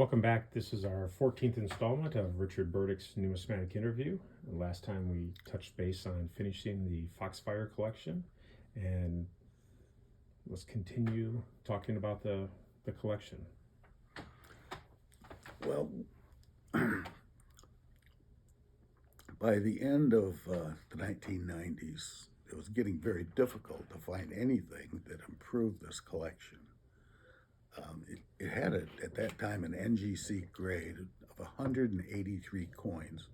Welcome back. This is our 14th installment of Richard Burdick's Numismatic interview. Last time we touched base on finishing the Foxfire Collection, and let's continue talking about the collection. Well, by the end of the 1990s, it was getting very difficult to find anything that improved this collection. It had, at that time, an NGC grade of 183 coins.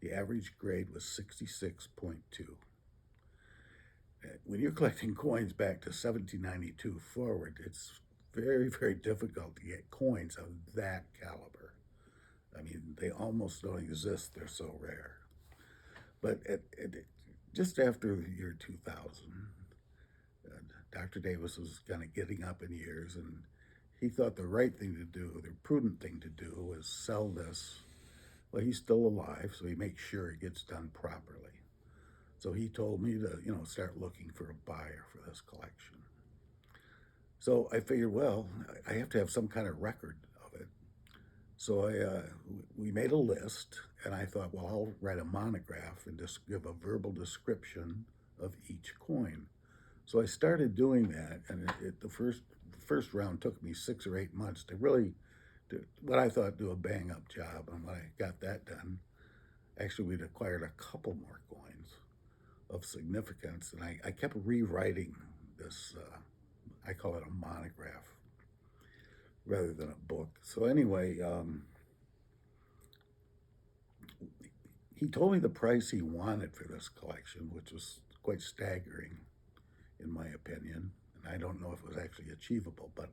The average grade was 66.2. When you're collecting coins back to 1792 forward, it's very, very difficult to get coins of that caliber. I mean, they almost don't exist. They're so rare. But just after the year 2000, Dr. Davis was kind of getting up in years, and he thought the right thing to do, the prudent thing to do, was sell this. Well, he's still alive, so he makes sure it gets done properly. So he told me to, start looking for a buyer for this collection. So I figured, well, I have to have some kind of record of it. So we made a list, and I thought, well, I'll write a monograph and just give a verbal description of each coin. So I started doing that, and the first round took me 6 or 8 months to really, what I thought, do a bang-up job. And when I got that done, actually we'd acquired a couple more coins of significance, and I kept rewriting this, I call it a monograph rather than a book. So anyway, he told me the price he wanted for this collection, which was quite staggering in my opinion, and I don't know if it was actually achievable, but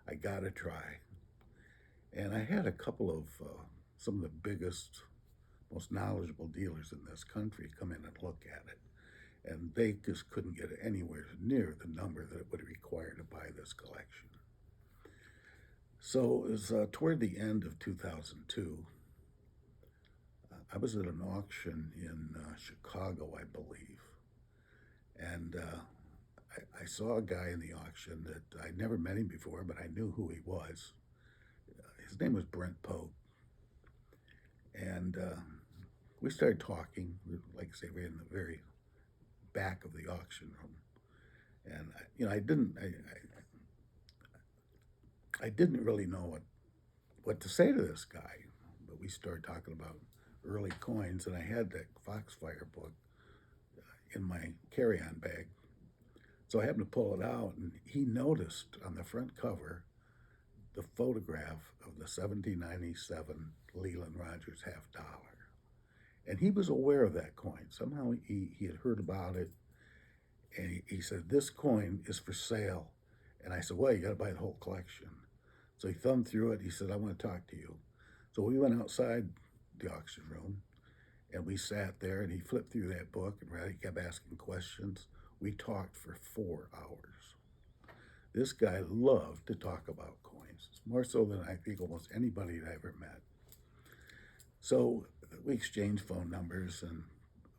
I gotta try. And I had a couple of some of the biggest, most knowledgeable dealers in this country come in and look at it, and they just couldn't get it anywhere near the number that it would require to buy this collection. So it was toward the end of 2002. I was at an auction in Chicago, I believe, and I saw a guy in the auction that I'd never met him before, but I knew who he was. His name was Brent Pope, and we started talking. Like I say, we're in the very back of the auction room, and I didn't really know what to say to this guy, but we started talking about early coins, and I had that Foxfire book in my carry-on bag. So I happened to pull it out, and he noticed on the front cover the photograph of the 1797 Leland Rogers $50. And he was aware of that coin. Somehow he had heard about it, and he said, "This coin is for sale." And I said, "Well, you got to buy the whole collection." So he thumbed through it. He said, "I want to talk to you." So we went outside the auction room, and we sat there, and he flipped through that book, and he kept asking questions. We talked for 4 hours. This guy loved to talk about coins, more so than I think almost anybody I ever met. So we exchanged phone numbers, and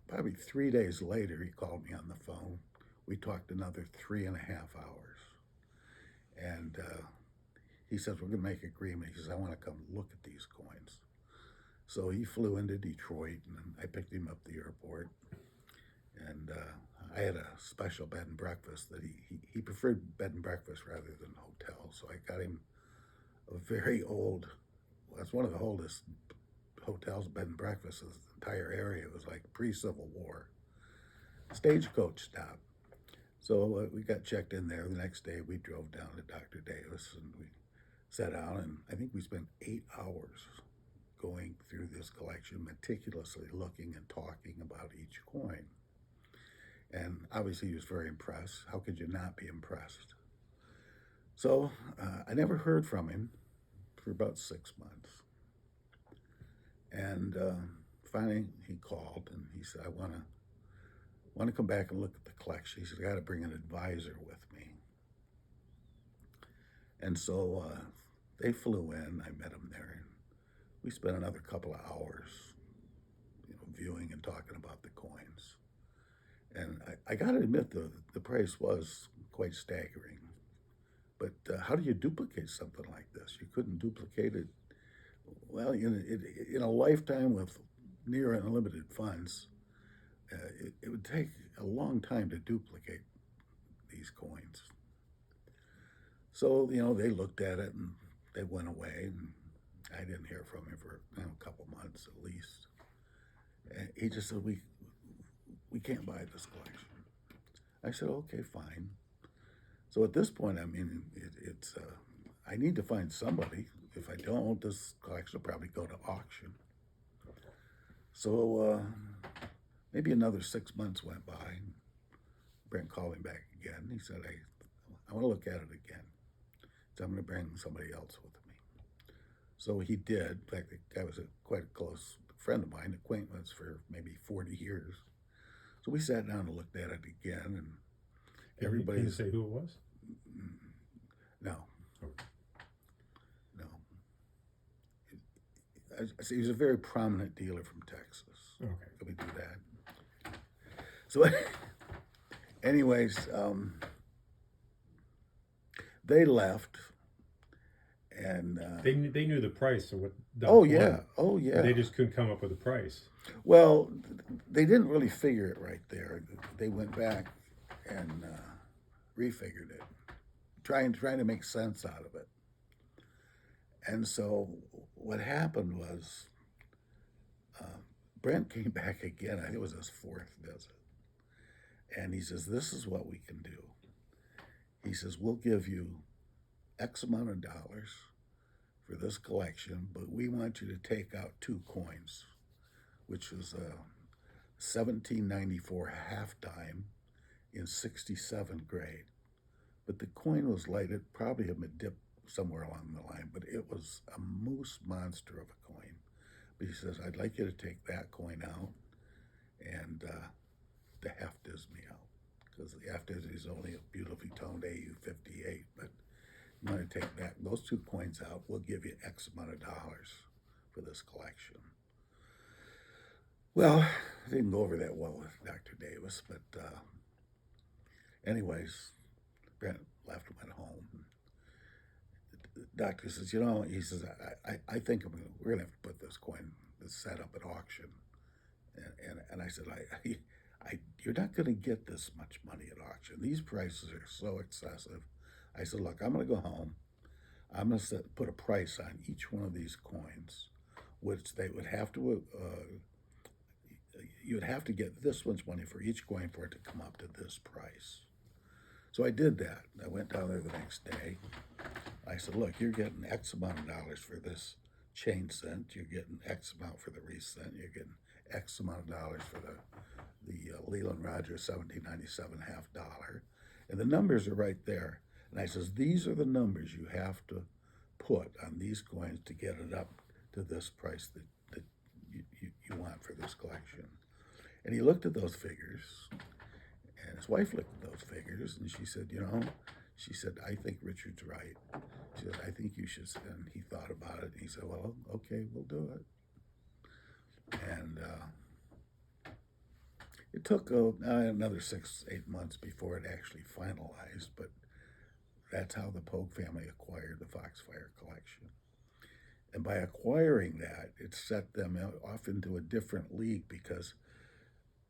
probably 3 days later, he called me on the phone. We talked another 3.5 hours. And he says, "We're going to make an agreement." He says, "I want to come look at these coins." So he flew into Detroit, and I picked him up at the airport. And I had a special bed and breakfast that he preferred bed and breakfast rather than hotel. So I got him a very old, well, it's one of the oldest hotels, bed and breakfasts in the entire area. It was like pre-Civil War. Stagecoach stop. So we got checked in there. The next day we drove down to Dr. Davis, and we sat down, and I think we spent 8 hours going through this collection, meticulously looking and talking about each coin. And obviously he was very impressed. How could you not be impressed? So I never heard from him for about 6 months. And finally he called, and he said, "I want to come back and look at the collection." He said, "I got to bring an advisor with me." And so they flew in. I met him there, and we spent another couple of hours, viewing and talking about the coins. And I got to admit, the price was quite staggering. But how do you duplicate something like this? You couldn't duplicate it Well, in a lifetime with near unlimited funds, it would take a long time to duplicate these coins. So, they looked at it and they went away, and I didn't hear from him for a couple months at least. And he just said, we can't buy this collection. I said, okay, fine. So at this point, I mean, it's I need to find somebody. If I don't, this collection will probably go to auction. So maybe another 6 months went by. Brent called me back again. He said, I want to look at it again. So I'm going to bring somebody else with me. So he did. In fact, the guy was quite a close friend of mine, acquaintance for maybe 40 years. So we sat down and looked at it again, and everybody. Can you say who it was? No. Okay. No. He was a very prominent dealer from Texas. Okay. Can we do that? So, anyways, they left, and they knew the price of what. Oh yeah, oh yeah. They just couldn't come up with a price. Well, they didn't really figure it right there. They went back and refigured it, trying to make sense out of it. And so what happened was Brent came back again. I think it was his fourth visit. And he says, this is what we can do. He says, we'll give you X amount of dollars for this collection, but we want you to take out 2 coins, which was a 1794 half dime in 67 grade. But the coin was light. It probably had been dipped somewhere along the line, but it was a moose monster of a coin. But he says, I'd like you to take that coin out and the half Disney out, because the half Disney is only a beautifully toned AU58, but you want to take those 2 coins out, we'll give you X amount of dollars for this collection. Well, I didn't go over that well with Dr. Davis, but anyways, Brent left and went home. The doctor says, he says, I think we're going to have to put this coin, this set up at auction. And I said, you're not going to get this much money at auction. These prices are so excessive. I said, look, I'm going to go home. I'm going to put a price on each one of these coins, which they would have to, you would have to get this much money for each coin for it to come up to this price. So I did that. I went down there the next day. I said, look, you're getting X amount of dollars for this chain cent. You're getting X amount for the recent. You're getting X amount of dollars for the Leland Rogers 1797 half dollar. And the numbers are right there. And I says, these are the numbers you have to put on these coins to get it up to this price that you want for this collection. And he looked at those figures, and his wife looked at those figures, and she said, I think Richard's right. She said, I think you should. And he thought about it, and he said, well, okay, we'll do it. And it took another 6-8 months before it actually finalized, but that's how the Pogue family acquired the Foxfire Collection. And by acquiring that, it set them off into a different league, because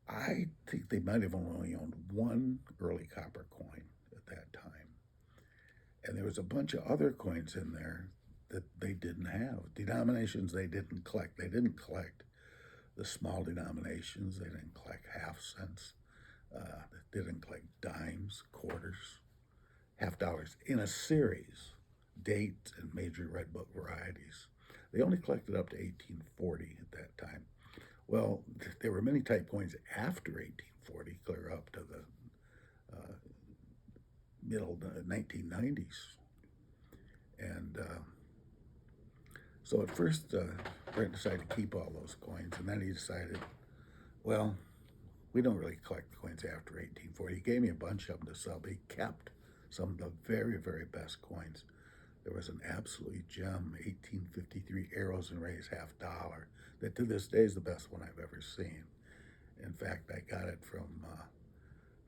I think they might have only owned 1 early copper coin at that time. And there was a bunch of other coins in there that they didn't have. Denominations they didn't collect. They didn't collect the small denominations. They didn't collect half cents. They didn't collect dimes, quarters, half dollars in a series, date and major red book varieties. They only collected up to 1840 at that time. Well, there were many type coins after 1840, clear up to the middle 1990s. And so at first, Brent decided to keep all those coins, and then he decided, well, we don't really collect coins after 1840. He gave me a bunch of them to sell, but he kept some of the very, very best coins. There was an absolutely gem 1853 Arrows and Rays half dollar that to this day is the best one I've ever seen. In fact, I got it from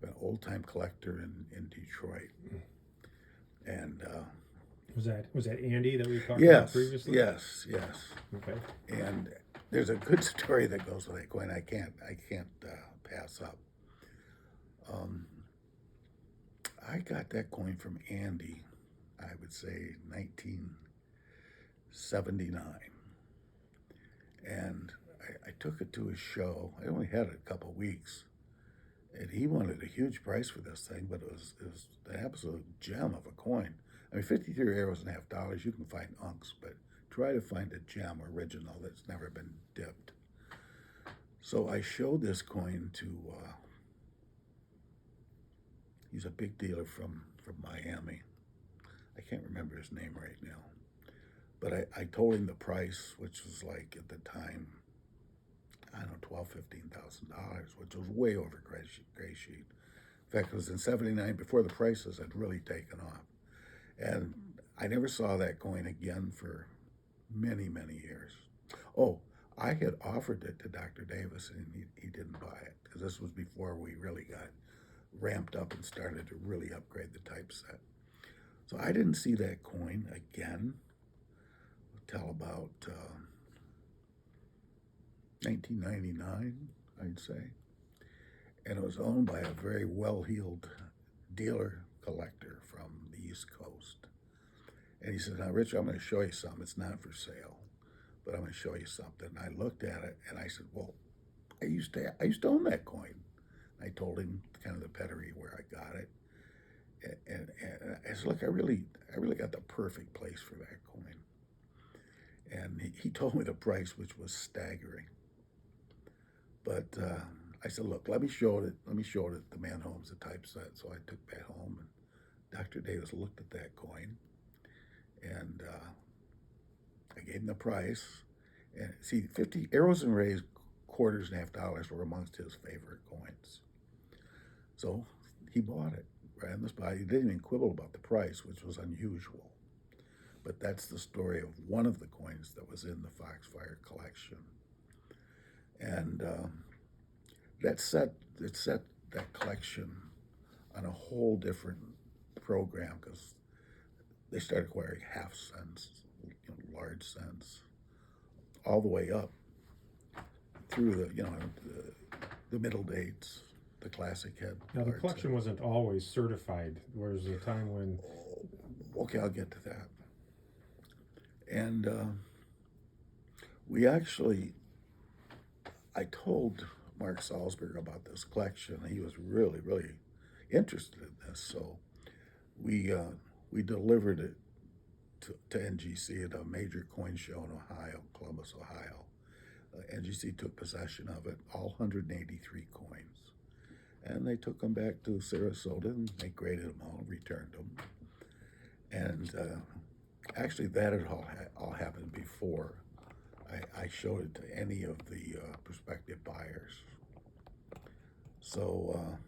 an old-time collector in Detroit. And Was that Andy that we talked about Yes, previously? yes, yes. Okay. And there's a good story that goes with that coin. I can't pass up. Um, I got that coin from Andy. I would say 1979, and I took it to his show. I only had it a couple weeks, and he wanted a huge price for this thing, but it was an absolute gem of a coin. I mean, 53 arrows and a half dollars. You can find unks, but try to find a gem original that's never been dipped. So I showed this coin to. He's a big dealer from Miami. I can't remember his name right now, but I told him the price, which was like at the time, I don't know, $12,000-$15,000, which was way over gray sheet. In fact, it was in '79 before the prices had really taken off, and I never saw that coin again for many, many years. Oh, I had offered it to Dr. Davis, and he didn't buy it because this was before we really got ramped up and started to really upgrade the typeset. So I didn't see that coin again until about 1999, I'd say. And it was owned by a very well-heeled dealer collector from the East Coast. And he said, "Now, Rich, I'm going to show you something. It's not for sale, but I'm going to show you something." And I looked at it and I said, "Well, I used to own that coin." I told him kind of the pedigree where I got it, and I said, "Look, I really got the perfect place for that coin." And he told me the price, which was staggering. But I said, "Look, let me show it. Let me show it at the man home's the typeset." So I took that home, and Dr. Davis looked at that coin, and I gave him the price. And see, 50 arrows and rays, quarters and half dollars were amongst his favorite coins. So he bought it right on the spot. He didn't even quibble about the price, which was unusual. But that's the story of one of the coins that was in the Foxfire collection. And it set that collection on a whole different program because they started acquiring half cents, large cents, all the way up through the middle dates. The classic had. Now the collection wasn't always certified. There was a time when. Okay, I'll get to that. And we actually, I told Mark Salzberg about this collection. He was really, really interested in this. So we delivered it to NGC at a major coin show in Ohio, Columbus, Ohio. NGC took possession of it, all 183 coins. And they took them back to Sarasota, and they graded them all, returned them. And actually, that had all happened before I showed it to any of the prospective buyers. So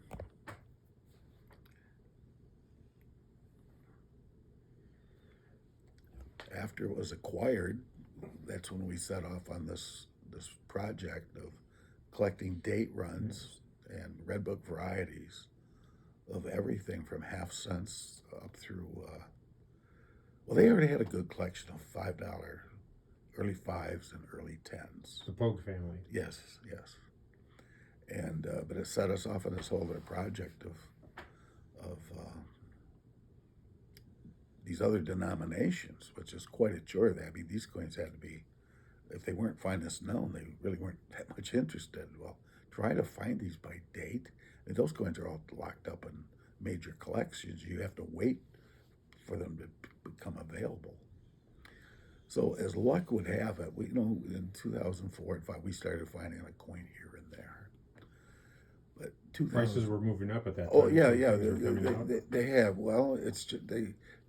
after it was acquired, that's when we set off on this project of collecting date runs and Red Book varieties of everything from half cents up through. Well, they already had a good collection of $5, early fives and early tens. The Pogue family. Yes, yes. And but it set us off on this whole other project of these other denominations, which is quite a chore. I mean, these coins had to be, if they weren't finest known, they really weren't that much interested. Well, try to find these by date. And those coins are all locked up in major collections. You have to wait for them to become available. So as luck would have it, in 2004 and 5, we started finding a coin here and there. But Prices were moving up at that time. Oh yeah, so yeah, they have. Well, it's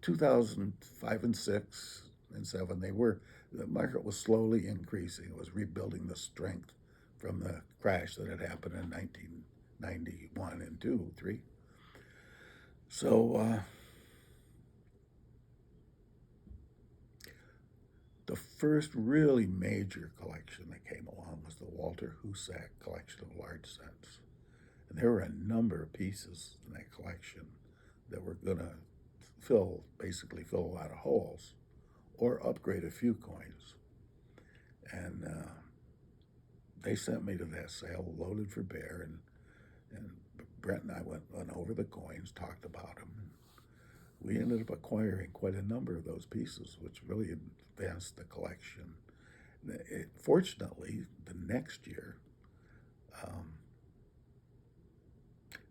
2005 and 6 and 7. The market was slowly increasing. It was rebuilding the strength from the crash that had happened in 1991 and 2, 3. So the first really major collection that came along was the Walter Husak collection of large cents. And there were a number of pieces in that collection that were going to basically fill a lot of holes or upgrade a few coins. And they sent me to that sale loaded for bear, and Brent and I went over the coins, talked about them. And we ended up acquiring quite a number of those pieces, which really advanced the collection. Fortunately, the next year,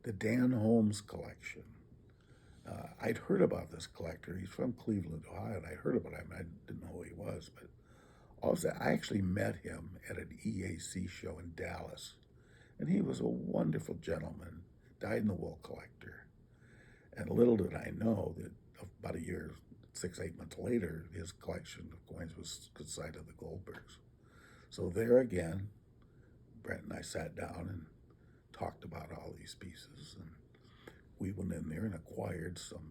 the Dan Holmes collection. I'd heard about this collector. He's from Cleveland, Ohio, and I'd heard about him. I didn't know who he was, but also I actually met him at an EAC show in Dallas, and he was a wonderful gentleman, dyed-in-the-wool collector. And little did I know that about a year, 6-8 months later, his collection of coins was consigned to the Goldbergs. So there again, Brent and I sat down and talked about all these pieces, and we went in there and acquired some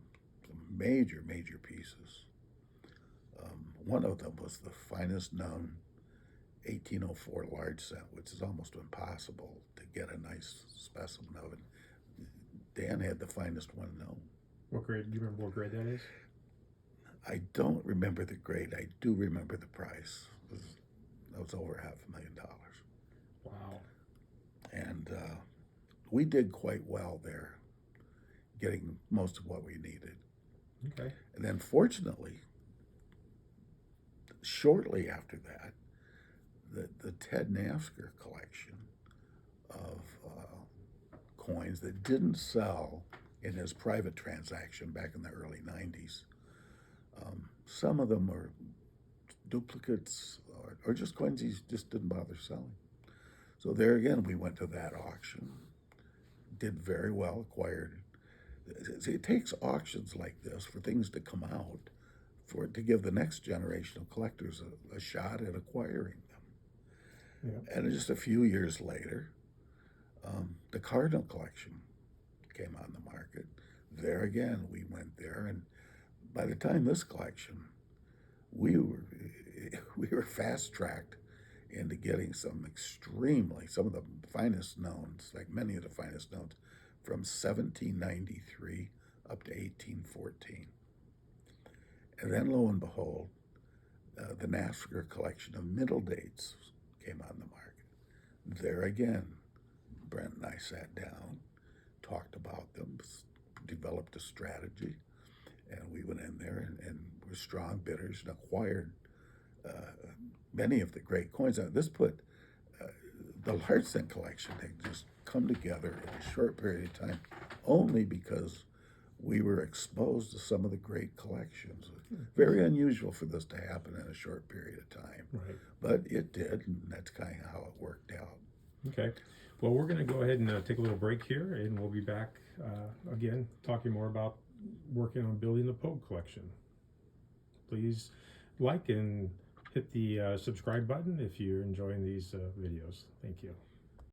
major pieces. One of them was the finest known 1804 large cent, which is almost impossible to get a nice specimen of it. Dan had the finest one known. What grade? Do you remember what grade that is? I don't remember the grade. I do remember the price. That was over $500,000. Wow. And we did quite well there, getting most of what we needed. Okay. And then fortunately, shortly after that, the Ted Nafsker collection of coins that didn't sell in his private transaction back in the early 90s. Some of them were duplicates or just coins he just didn't bother selling. So there again, we went to that auction, did very well, acquired. It takes auctions like this for things to come out, for it to give the next generation of collectors a shot at acquiring them. Yeah. And just a few years later, the Cardinal collection came on the market. There again, we went there, and by the time this collection, we were fast-tracked into getting some of the finest knowns, like many of the finest knowns, from 1793 up to 1814. And then, lo and behold, the Nafsker collection of middle dates came on the market. There again, Brent and I sat down, talked about them, developed a strategy, and we went in there and were strong bidders and acquired many of the great coins. Now, this put the large cent collection had just come together in a short period of time, only because we were exposed to some of the great collections. Very unusual for this to happen in a short period of time. Right. But it did, and that's kind of how it worked out. Okay. Well, we're going to go ahead and take a little break here, and we'll be back again talking more about working on building the Pogue collection. Please like and hit the subscribe button if you're enjoying these videos. Thank you.